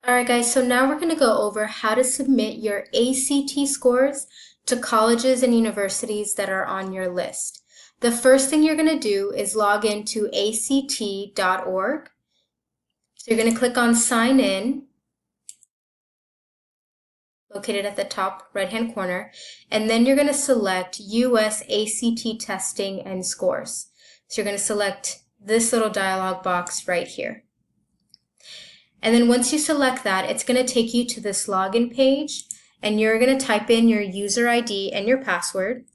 Alright guys, so now we're going to go over how to submit your ACT scores to colleges and universities that are on your list. The first thing you're going to do is log into act.org. So you're going to click on sign in, located at the top right-hand corner, and then you're going to select US ACT testing and scores. So you're going to select this little dialog box right here. And then once you select that, it's going to take you to this login page, and you're going to type in your user ID and your password.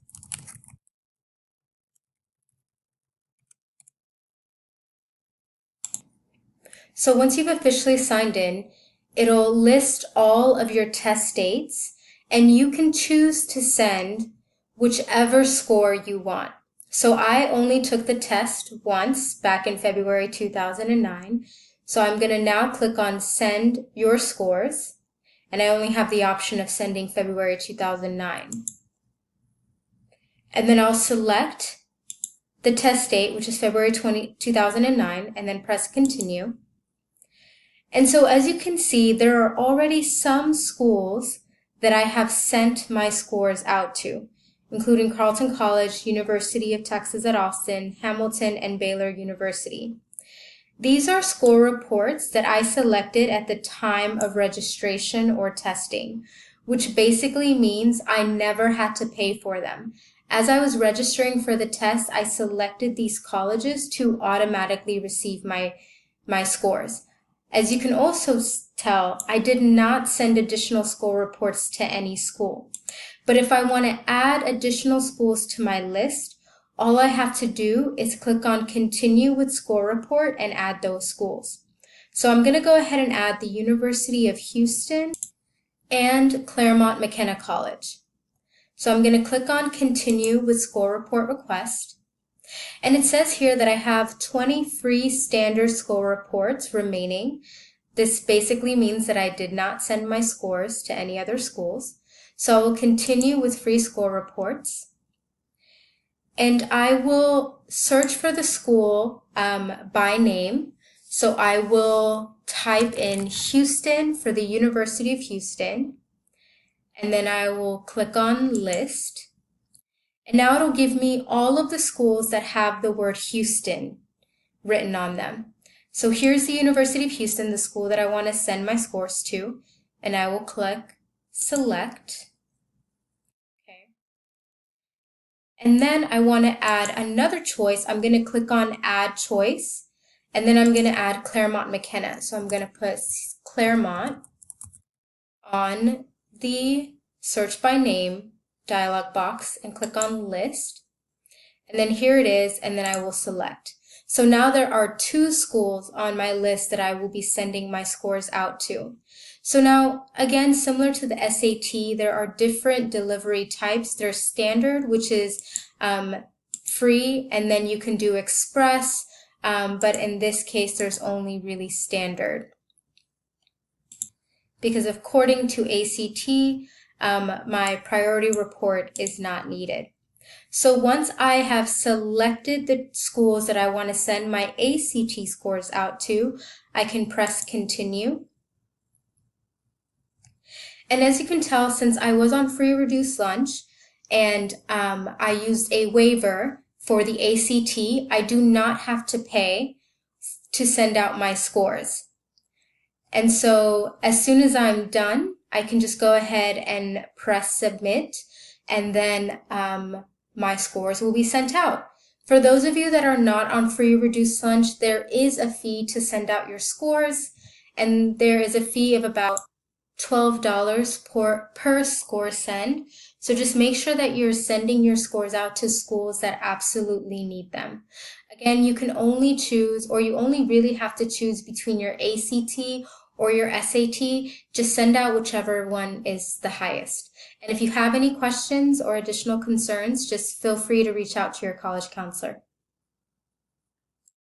So once you've officially signed in, it'll list all of your test dates, and you can choose to send whichever score you want. So I only took the test once back in February 2009. So I'm going to now click on Send Your Scores, and I only have the option of sending February 2009. And then I'll select the test date, which is February 2009, and then press Continue. And so as you can see, there are already some schools that I have sent my scores out to, including Carleton College, University of Texas at Austin, Hamilton, and Baylor University. These are score reports that I selected at the time of registration or testing, which basically means I never had to pay for them. As I was registering for the test, I selected these colleges to automatically receive my scores. As you can also tell, I did not send additional score reports to any school. But if I want to add additional schools to my list, all I have to do is click on Continue with Score Report and add those schools. So I'm going to go ahead and add the University of Houston and Claremont McKenna College. So I'm going to click on Continue with Score Report Request. And it says here that I have 20 free standard score reports remaining. This basically means that I did not send my scores to any other schools. So I will continue with free score reports. And I will search for the school by name. So I will type in Houston for the University of Houston. And then I will click on List. And now it'll give me all of the schools that have the word Houston written on them. So here's the University of Houston, the school that I want to send my scores to. And I will click Select. And then I want to add another choice. I'm going to click on Add Choice, and then I'm going to add Claremont McKenna. So I'm going to put Claremont on the Search by Name dialog box and click on List. And then here it is, and then I will select. So now there are 2 schools on my list that I will be sending my scores out to. So now, again, similar to the SAT, there are different delivery types. There's standard, which is free, and then you can do express, but in this case, there's only really standard. Because according to ACT, my priority report is not needed. So once I have selected the schools that I want to send my ACT scores out to, I can press Continue. And as you can tell, since I was on free reduced lunch and I used a waiver for the ACT, I do not have to pay to send out my scores. And so as soon as I'm done, I can just go ahead and press Submit, and then my scores will be sent out. For those of you that are not on free reduced lunch, there is a fee to send out your scores, and there is a fee of about $12 per score send. So just make sure that you're sending your scores out to schools that absolutely need them. Again, you can only choose, or you only really have to choose between your ACT or your SAT. Just send out whichever one is the highest. And if you have any questions or additional concerns, just feel free to reach out to your college counselor.